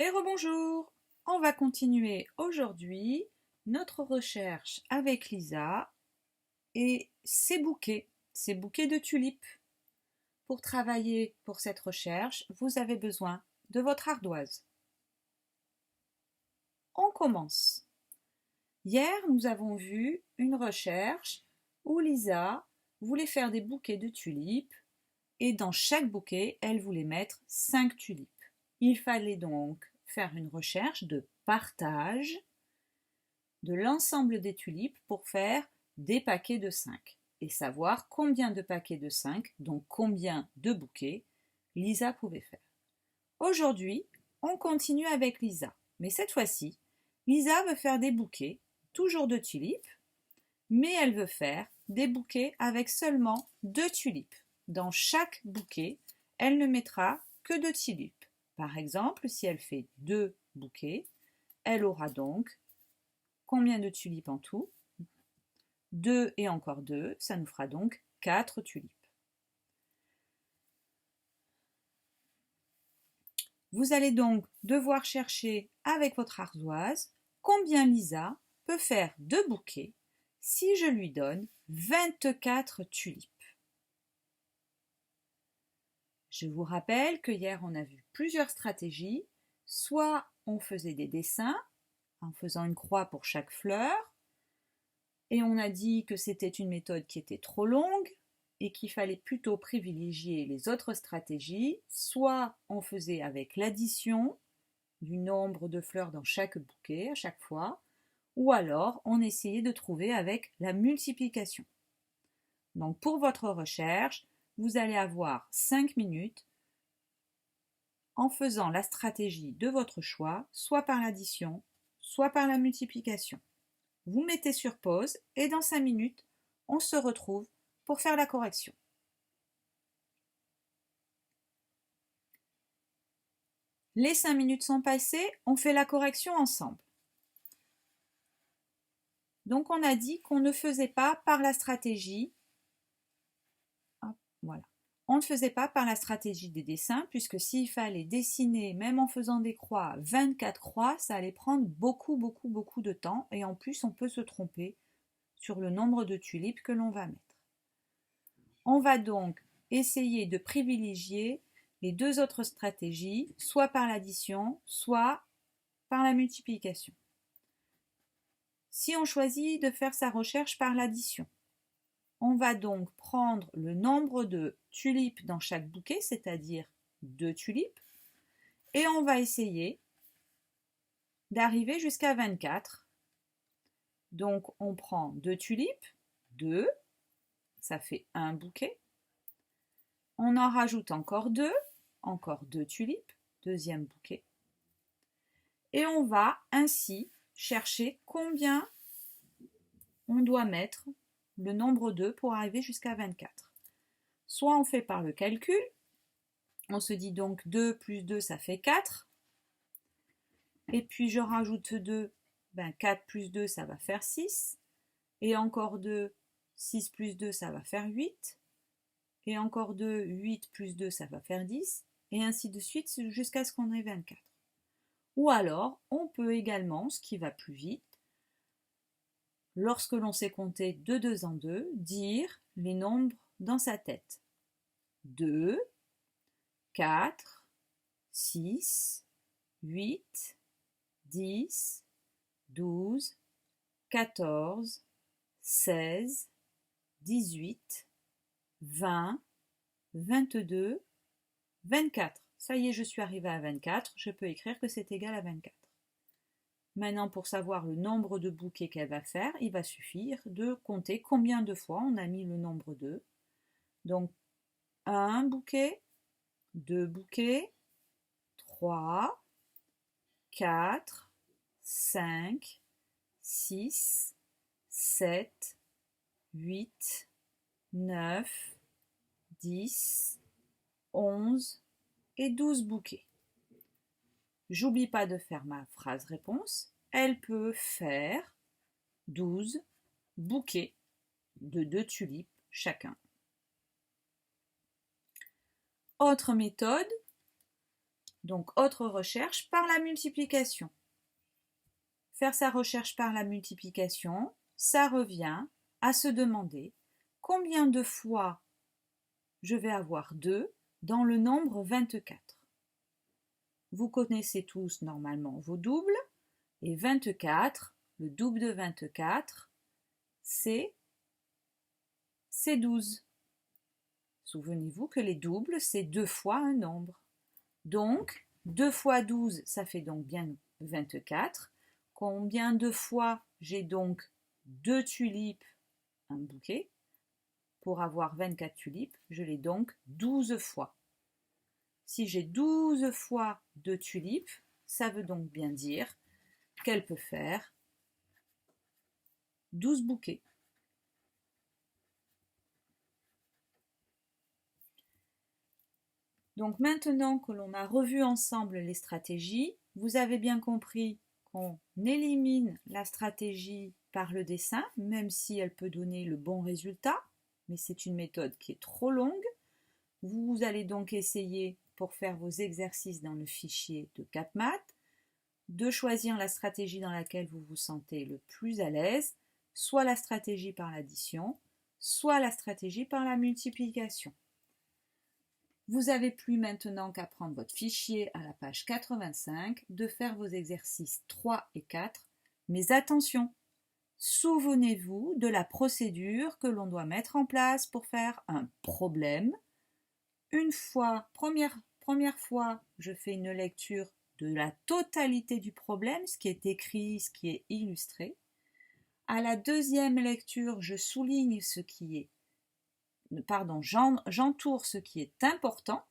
Et rebonjour! On va continuer aujourd'hui notre recherche avec Lisa et ses bouquets de tulipes. Pour travailler pour cette recherche, vous avez besoin de votre ardoise. On commence. Hier, nous avons vu une recherche où Lisa voulait faire des bouquets de tulipes et dans chaque bouquet, elle voulait mettre 5 tulipes. Il fallait donc faire une recherche de partage de l'ensemble des tulipes pour faire des paquets de 5 et savoir combien de paquets de 5, donc combien de bouquets, Lisa pouvait faire. Aujourd'hui, on continue avec Lisa, mais cette fois-ci, Lisa veut faire des bouquets, toujours de tulipes, mais elle veut faire des bouquets avec seulement 2 tulipes. Dans chaque bouquet, elle ne mettra que 2 tulipes. Par exemple, si elle fait 2 bouquets, elle aura donc combien de tulipes en tout? 2 et encore 2, ça nous fera donc 4 tulipes. Vous allez donc devoir chercher avec votre ardoise combien Lisa peut faire de bouquets si je lui donne 24 tulipes. Je vous rappelle que hier on a vu plusieurs stratégies. Soit on faisait des dessins en faisant une croix pour chaque fleur, et on a dit que c'était une méthode qui était trop longue et qu'il fallait plutôt privilégier les autres stratégies. Soit on faisait avec l'addition du nombre de fleurs dans chaque bouquet à chaque fois, ou alors on essayait de trouver avec la multiplication. Donc pour votre recherche, vous allez avoir 5 minutes en faisant la stratégie de votre choix, soit par l'addition, soit par la multiplication. Vous mettez sur pause et dans 5 minutes, on se retrouve pour faire la correction. Les 5 minutes sont passées, on fait la correction ensemble. Donc on a dit qu'on ne faisait pas par la stratégie. Voilà. On ne faisait pas par la stratégie des dessins, puisque s'il fallait dessiner, même en faisant des croix, 24 croix, ça allait prendre beaucoup de temps, et en plus on peut se tromper sur le nombre de tulipes que l'on va mettre. On va donc essayer de privilégier les deux autres stratégies, soit par l'addition, soit par la multiplication. Si on choisit de faire sa recherche par l'addition, on va donc prendre le nombre de tulipes dans chaque bouquet, c'est-à-dire 2 tulipes, et on va essayer d'arriver jusqu'à 24. Donc on prend 2 tulipes, 2, ça fait un bouquet. On en rajoute encore 2 tulipes, deuxième bouquet. Et on va ainsi chercher combien on doit mettre le nombre 2 pour arriver jusqu'à 24. Soit on fait par le calcul, on se dit donc 2 plus 2 ça fait 4, et puis je rajoute 2, 4 plus 2 ça va faire 6, et encore 2, 6 plus 2 ça va faire 8, et encore 2, 8 plus 2 ça va faire 10, et ainsi de suite jusqu'à ce qu'on ait 24. Ou alors, on peut également, ce qui va plus vite, lorsque l'on sait compter de 2 en 2, dire les nombres dans sa tête. 2, 4, 6, 8, 10, 12, 14, 16, 18, 20, 22, 24. Ça y est, je suis arrivée à 24, je peux écrire que c'est égal à 24. Maintenant, pour savoir le nombre de bouquets qu'elle va faire, il va suffire de compter combien de fois on a mis le nombre 2. Donc, 1 bouquet, 2 bouquets, 3, 4, 5, 6, 7, 8, 9, 10, 11 et 12 bouquets. J'oublie pas de faire ma phrase réponse. Elle peut faire 12 bouquets de 2 tulipes chacun. Autre méthode, Donc, autre recherche par la multiplication. Faire sa recherche par la multiplication, ça revient à se demander combien de fois je vais avoir 2 dans le nombre 24. Vous connaissez tous normalement vos doubles, et 24, le double de 24, c'est 12. Souvenez-vous que les doubles, c'est 2 fois un nombre. Donc, 2 fois 12, ça fait donc bien 24. Combien de fois j'ai donc 2 tulipes, un bouquet? Pour avoir 24 tulipes, je l'ai donc 12 fois. Si j'ai 12 fois 2 tulipes, ça veut donc bien dire qu'elle peut faire 12 bouquets. Donc maintenant que l'on a revu ensemble les stratégies, vous avez bien compris qu'on élimine la stratégie par le dessin, même si elle peut donner le bon résultat, mais c'est une méthode qui est trop longue. Vous allez donc essayer, pour faire vos exercices dans le fichier de CapMath, de choisir la stratégie dans laquelle vous vous sentez le plus à l'aise, soit la stratégie par l'addition, soit la stratégie par la multiplication. Vous n'avez plus maintenant qu'à prendre votre fichier à la page 85, de faire vos exercices 3 et 4, mais attention, souvenez-vous de la procédure que l'on doit mettre en place pour faire un problème. Une fois, première fois, je fais une lecture de la totalité du problème, ce qui est écrit, ce qui est illustré. À la deuxième lecture, je souligne ce qui est, j'entoure ce qui est important,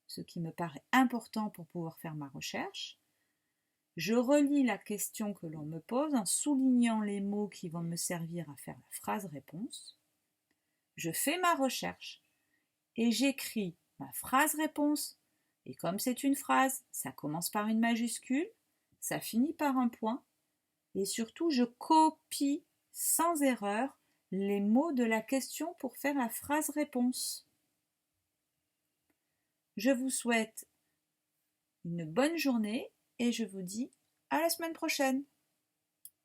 ce qui me paraît important pour pouvoir faire ma recherche. Je relis la question que l'on me pose en soulignant les mots qui vont me servir à faire la phrase-réponse. Je fais ma recherche et j'écris ma phrase-réponse. Et comme c'est une phrase, ça commence par une majuscule, ça finit par un point. Et surtout, je copie sans erreur les mots de la question pour faire la phrase-réponse. Je vous souhaite une bonne journée et je vous dis à la semaine prochaine.